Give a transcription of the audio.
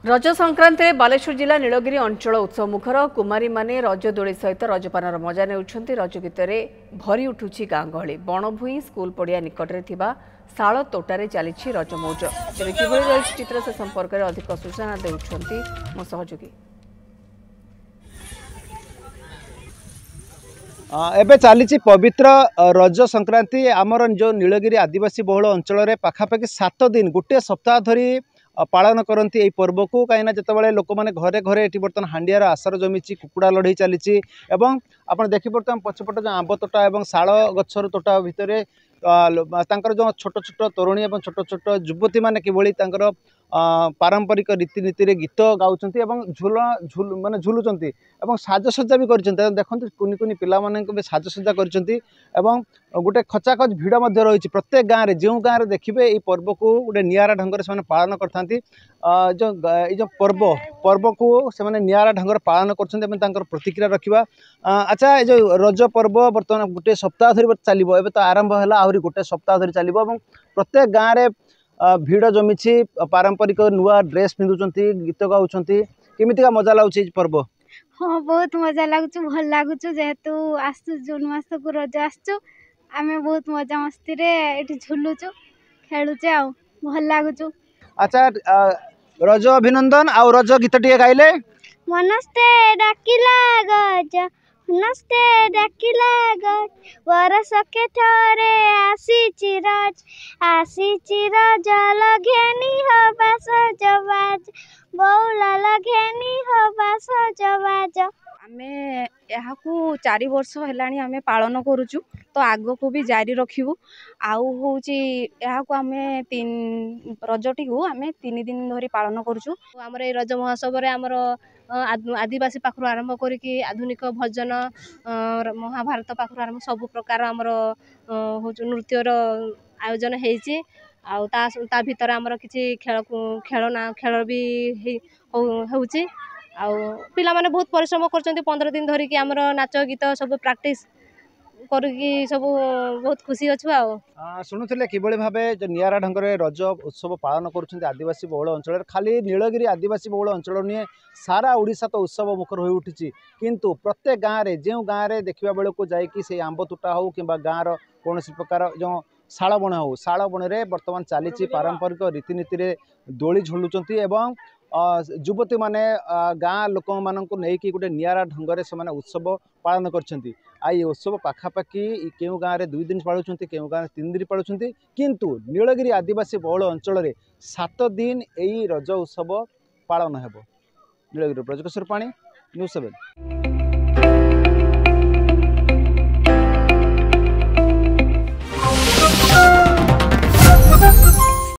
रज संक्रांति में बालेश्वर जिला नीलगिरी अंचल उत्सव मुखर कुमारी माने रज दोली सहित रजपानर मजा नेउछंती। रज गीत भरी उठुची गाँ गहली बणभूई स्कूल पड़िया निकट में शाल तोटारे चली रज मौज। तेरे किभଳି रही चित्र से संपर्क में अधिक सूचना देउछंती मो सहयोगी। एबे चली पवित्र रज संक्रांति आमर जो नीलगिरी आदिवासी बहुल अंचल में पाखापाखि 7 दिन गोटे सप्ताह धरी पालन करती यही पर्व को कहीं जिते लोक मैंने घरे घरे ये बर्तमान हांडियार आसर जमी कुकुड़ा लड़े चली आप देखिपे पछपट जो आंब तोटा और शाल गछर तोटा भितर जो छोट छोट तरुणी और छोट छोट युवती मैंने किभली पारंपरिक रीतिनीति गीत गाँच झूल माने झुलुंट साजसज्जा भी कर देखते कुनि कुनि पिला माने साजसज्जा कर गोटे खचाखच भिड़ रही प्रत्येक गाँव में जो गाँव में देखिए ये पर्व को गोटे निरा ढंग से पालन करते जो पर्व को से निरा ढंग पालन कर प्रतिक्रिया रखा। अच्छा ये जो रज पर्व बर्तमान गोटे सप्ताह धरी चलो एवं तो आरंभ है आहरी गोटे सप्ताह धरी चलो प्रत्येक गाँव में भिड़ जमी पारंपरिक नुआ ड्रेस पिंधुंट गीत गाँच केमितिका मजा लगुच पर्व। हाँ बहुत मजा लगुच भल लगुच जेहेतु आसु जून मास को रज आसु आमे बहुत मजा मस्ती रे झुलुचु खेलुचे आ भल लगुच। अच्छा रज अभिनंदन आ रज गीत टे गाइले मनस्ते डाकिला गज मनस्ते डाकिला गज वरस के ठरे आसी रज लगेनी हवा सजबाज बौला लगेनी हवा सजबाज। आमे यहाँ 4 वर्ष है आमे पालन करुचु तो आग को भी जारी रखिबू आउ होची यहाँ को आमे 3 रजटी को आमे 3 दिन धरी पालन करुचु। हमर ए रज महोत्सव रे हमर आदिवासी पाखरु आरंभ करिकी आधुनिक भजन महाभारत पाखरु आरंभ सब प्रकार हमर होचु नृत्यर आयोजन हेची आउ ता भीतर हमर किछि खेल भी होउची आउ पिला माने बहुत परिश्रम करचंती 15 दिन धरी कि हमर नाच गीत सब प्रैक्टिस करकी सब बहुत खुशी अच्छु। शुणुले किभली भावे जो निरा ढंग से रज उत्सव पालन कर आदिवासी बहुल अंचल खाली नीलगिरी आदिवासी बहुल अंचल नुहे सारा ओडिशा तो उत्सव मुखर हो उठी किंतु प्रत्येक गाँव में जो गाँव में देखा बेलू जा आंब तोटा हो कि गाँव कौन प्रकार जो शाल बण हो शाल बण में बर्तमान चली पारंपरिक रीतिनीति दोली झुलुंट युवती माने गाँ लोक मानक नहीं गोटे निरा ढंग से उत्सव पालन कर उत्सव पाखापाखि केउ गाँव में 2 दिन पालुंट केउ गाँव में 3 दिन पालुंट किंतु नीलगिरी आदिवासी बहुल अंचल में 7 दिन यही रज उत्सव पालन हेबो। नीलगिरी ब्रजकिशोर पाणी न्यूज़ 7।